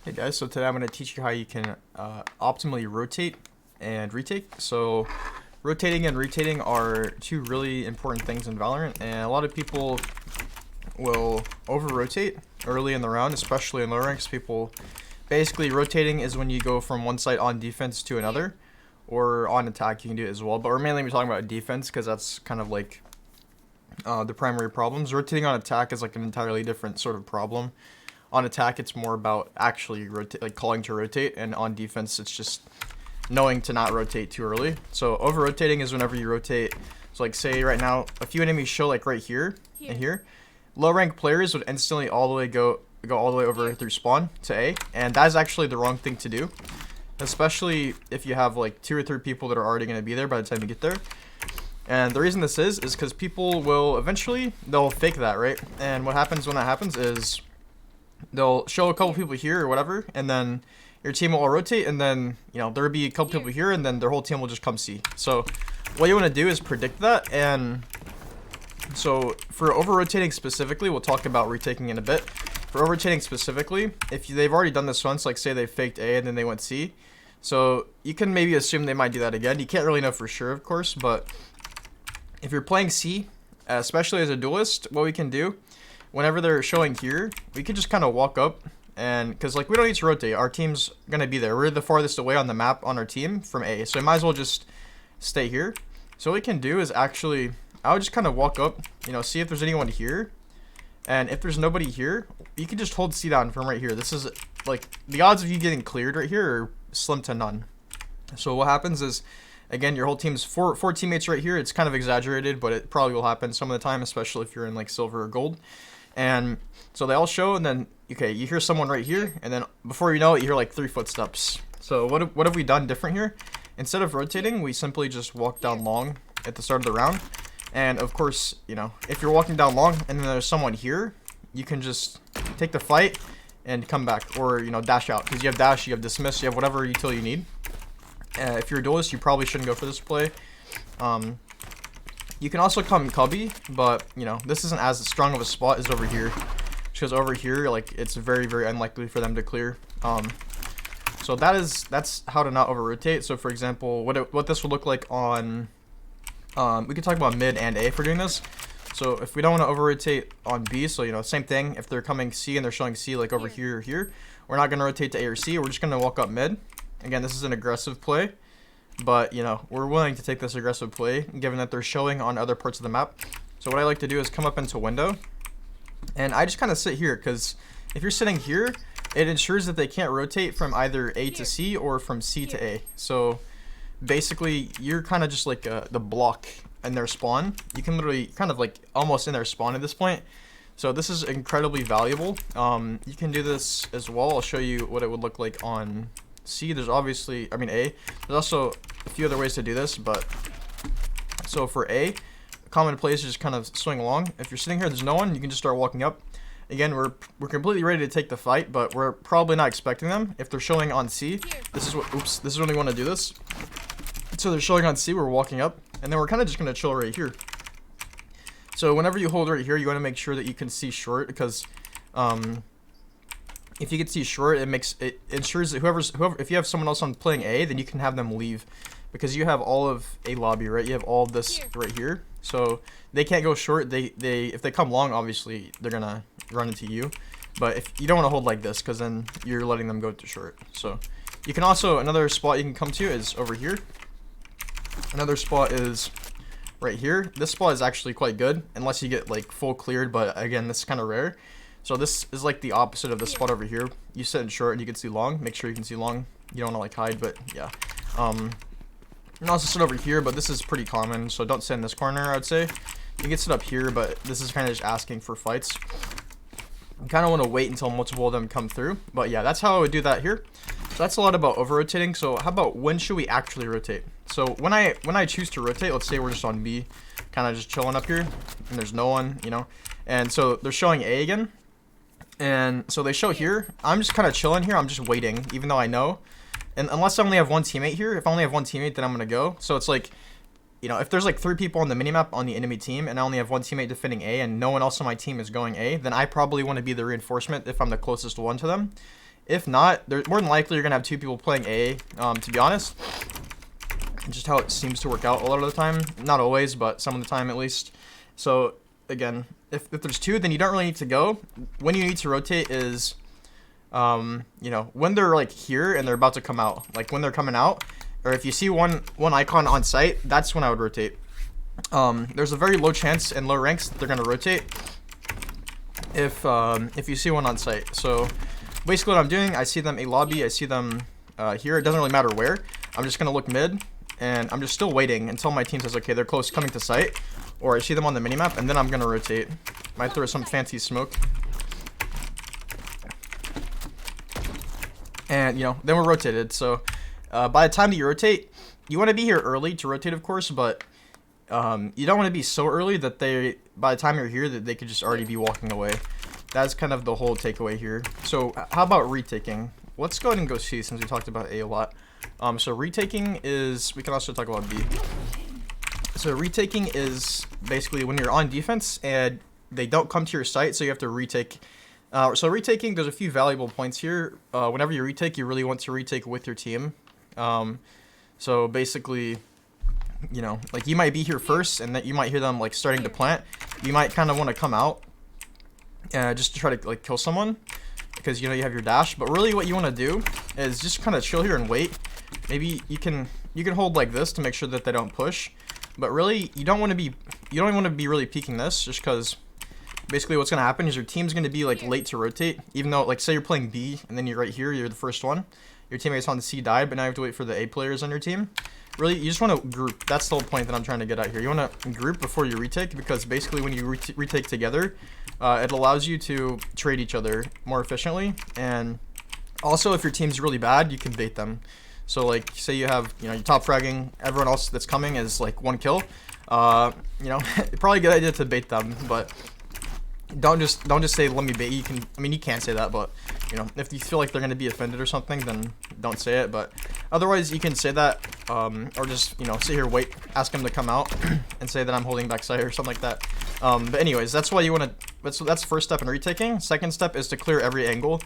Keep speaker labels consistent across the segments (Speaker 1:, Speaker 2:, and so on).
Speaker 1: Hey guys, so today I'm going to teach you how you can optimally rotate and retake. So rotating and retaking are two really important things in Valorant, and a lot of people will over-rotate early in the round, especially in low ranks. People basically rotating is when you go from one side on defense to another, or on attack you can do it as well, but we're mainly talking about defense because that's kind of like the primary problems. Rotating on attack is like an entirely different sort of problem. On attack, it's more about actually rotate, like calling to rotate, and on defense, it's just knowing to not rotate too early. So over rotating is whenever you rotate. So like say right now, a few enemies show like right here and here. Low rank players would instantly all the way go all the way over through spawn to A, and that is actually the wrong thing to do, especially if you have like 2 or 3 people that are already going to be there by the time you get there. And the reason this is because people will eventually, they'll fake that, right? And what happens when that happens is they'll show a couple people here or whatever, and then your team will all rotate, and then, you know, there'll be a couple people here, and then their whole team will just come C. So what you want to do is predict that. And so for over-rotating specifically, we'll talk about retaking in a bit. For over-rotating specifically, if they've already done this once, like say they faked A and then they went C, so you can maybe assume they might do that again. You can't really know for sure, of course, but if you're playing C, especially as a duelist, what we can do, whenever they're showing here, we can just kind of walk up, and because like we don't need to rotate, our team's gonna be there. We're the farthest away on the map on our team from A, so we might as well just stay here. So what we can do is actually, I would just kind of walk up, you know, see if there's anyone here, and if there's nobody here, you can just hold C down from right here. This is like the odds of you getting cleared right here are slim to none. So what happens is, again, your whole team's four teammates right here. It's kind of exaggerated, but it probably will happen some of the time, especially if you're in like silver or gold. And so they all show, and then, okay, you hear someone right here, and then before you know it, you hear like 3 footsteps. So what have we done different here? Instead of rotating, we simply just walk down long at the start of the round. And of course, you know, if you're walking down long and then there's someone here, you can just take the fight and come back, or, you know, dash out, because you have dash, you have dismiss, you have whatever util you need. If you're a duelist, you probably shouldn't go for this play. You can also come cubby, but, you know, this isn't as strong of a spot as over here, because over here, like, it's very, very unlikely for them to clear. So that's how to not over rotate. So for example, what this would look like on, we could talk about mid and A for doing this. So if we don't want to over rotate on B, so, you know, same thing, if they're coming C and they're showing C like over here or here, we're not going to rotate to A or C, we're just going to walk up mid. Again, this is an aggressive play, but, you know, we're willing to take this aggressive play given that they're showing on other parts of the map. So what I like to do is come up into window, and I just kind of sit here, because if you're sitting here, it ensures that they can't rotate from either A to C or from C to A. So basically, you're kind of just like the block in their spawn. You can literally kind of like almost in their spawn at this point. So this is incredibly valuable. You can do this as well. I'll show you what it would look like on C. There's obviously, I mean A. There's also a few other ways to do this, but so for A, common play is just kind of swing along. If you're sitting here, there's no one, you can just start walking up. Again, we're completely ready to take the fight, but we're probably not expecting them. If they're showing on C, this is when we want to do this. So they're showing on C, we're walking up, and then we're kind of just going to chill right here. So whenever you hold right here, you want to make sure that you can see short, because if you can see short, it ensures that whoever, if you have someone else on playing A, then you can have them leave, because you have all of A lobby, right? You have all of this right here, so they can't go short. If they come long, obviously they're gonna run into you, but if you don't want to hold like this, because then you're letting them go to short. So you can also, another spot you can come to is over here. Another spot is right here. This spot is actually quite good unless you get like full cleared, but again, this is kind of rare. So this is like the opposite of this spot over here. You sit in short and you can see long. Make sure you can see long. You don't want to like hide, but yeah. You can also sit over here, but this is pretty common, so don't sit in this corner, I would say. You can sit up here, but this is kind of just asking for fights. You kind of want to wait until multiple of them come through, but yeah, that's how I would do that here. So that's a lot about over rotating. So how about when should we actually rotate? So when I choose to rotate, let's say we're just on B, kind of just chilling up here, and there's no one, you know, and so they're showing A again. And so they show here, I'm just kind of chilling here, I'm just waiting, even though I know. And unless I only have one teammate here, if I only have one teammate, then I'm going to go. So it's like, you know, if there's like 3 people on the minimap on the enemy team, and I only have one teammate defending A, and no one else on my team is going A, then I probably want to be the reinforcement if I'm the closest one to them. If not, more than likely you're gonna have two people playing A. To be honest, just how it seems to work out a lot of the time. Not always, but some of the time at least. So again, if there's two, then you don't really need to go. When you need to rotate is, you know, when they're like here and they're about to come out. Like when they're coming out, or if you see one icon on site, that's when I would rotate. There's a very low chance in low ranks they're gonna rotate if you see one on site. So basically what I'm doing, I see them A lobby, I see them here. It doesn't really matter where. I'm just gonna look mid, and I'm just still waiting until my team says, okay, they're close coming to site, or I see them on the minimap, and then I'm gonna rotate. Might throw some fancy smoke. And, you know, then we're rotated. So by the time that you rotate, you want to be here early to rotate, of course, but you don't want to be so early that by the time you're here, that they could just already be walking away. That's kind of the whole takeaway here. So how about retaking? Let's go ahead and go C, since we talked about A lot. So retaking is, we can also talk about B. So retaking is basically when you're on defense and they don't come to your site, so you have to retake. So retaking, there's a few valuable points here. Whenever you retake, you really want to retake with your team. So basically, you know, like you might be here first, and that you might hear them like starting to plant. You might kind of want to come out, just to try to like kill someone, because you know you have your dash. But really, what you want to do is just kind of chill here and wait. Maybe you can hold like this to make sure that they don't push. But really, you don't want to be really peeking this, just because basically what's going to happen is your team's going to be like late to rotate. Even though, like, say you're playing B and then you're right here, you're the first one. Your teammates on the C died, but now you have to wait for the A players on your team. Really, you just want to group. That's the whole point that I'm trying to get at here. You want to group before you retake, because basically when you retake together, it allows you to trade each other more efficiently. And also, if your team's really bad, you can bait them. So like, say you have, you know, you're top fragging, everyone else that's coming is like 1 kill. You know, probably a good idea to bait them, but don't just say let me bait you. You can't say that, but you know, if you feel like they're gonna be offended or something, then don't say it. But otherwise, you can say that, or just, you know, sit here, wait, ask them to come out, and say that I'm holding backside or something like that. But anyways, that's why you want to. That's the first step in retaking. Second step is to clear every angle.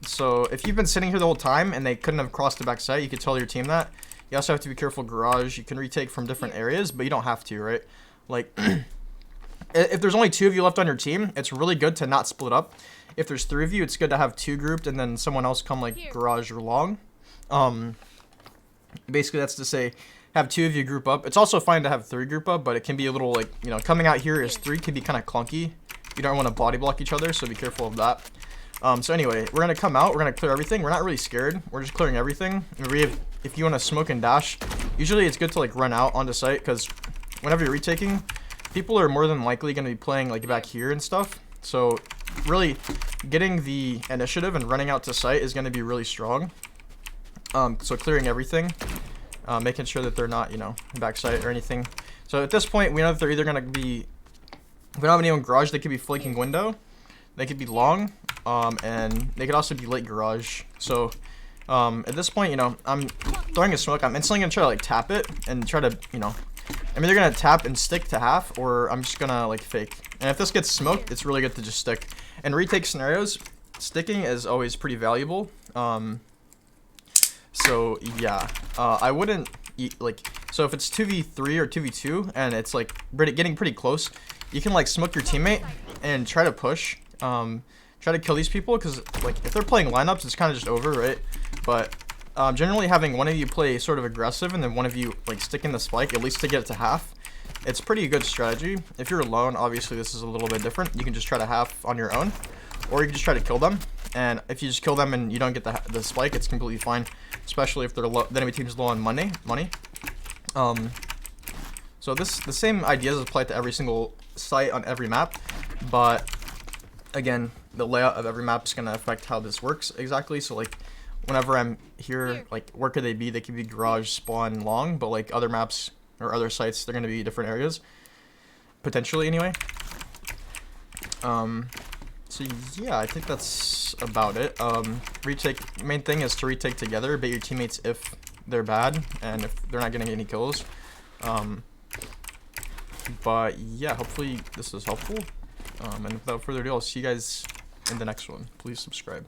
Speaker 1: So if you've been sitting here the whole time and they couldn't have crossed the backside, you could tell your team that. You also have to be careful garage. You can retake from different areas, but you don't have to, right? Like, if there's only 2 of you left on your team, it's really good to not split up. If there's 3 of you, it's good to have 2 grouped and then someone else come like garage or long. Basically that's to say, have 2 of you group up. It's also fine to have 3 group up, but it can be a little like, you know, coming out here as 3 can be kind of clunky. You don't want to body block each other, so be careful of that. So anyway, we're gonna come out. We're gonna clear everything. We're not really scared. We're just clearing everything. If you want to smoke and dash, usually it's good to like run out onto site, because whenever you're retaking, people are more than likely gonna be playing like back here and stuff. So really, getting the initiative and running out to site is gonna be really strong. So clearing everything, making sure that they're not, you know, backside or anything. So at this point, we know that they're either gonna be, if we don't have anyone garage, they could be flanking window. They could be long, and they could also be late garage. So at this point, you know, I'm throwing a smoke. I'm instantly gonna try to like tap it and try to, you know, I'm either gonna tap and stick to half, or I'm just gonna like fake. And if this gets smoked, it's really good to just stick. In retake scenarios, sticking is always pretty valuable. So yeah, I wouldn't like, so if it's 2v3 or 2v2 and it's like getting pretty close, you can like smoke your teammate and try to push. Try to kill these people, because like if they're playing lineups, it's kind of just over, right? But generally having one of you play sort of aggressive and then one of you like stick in the spike, at least to get it to half, it's pretty good strategy. If you're alone, obviously this is a little bit different. You can just try to half on your own, or you can just try to kill them. And if you just kill them and you don't get the spike, it's completely fine, especially if they're low, the enemy team's low on money. So the same ideas apply to every single site on every map, but again, the layout of every map is going to affect how this works exactly. So like whenever I'm here, like where could they be? They could be garage, spawn, long, but like other maps or other sites, they're going to be different areas, potentially anyway. So yeah, I think that's about it. Retake, main thing is to retake together, bait your teammates if they're bad and if they're not getting any kills. But yeah, hopefully this is helpful. And without further ado, I'll see you guys in the next one. Please subscribe.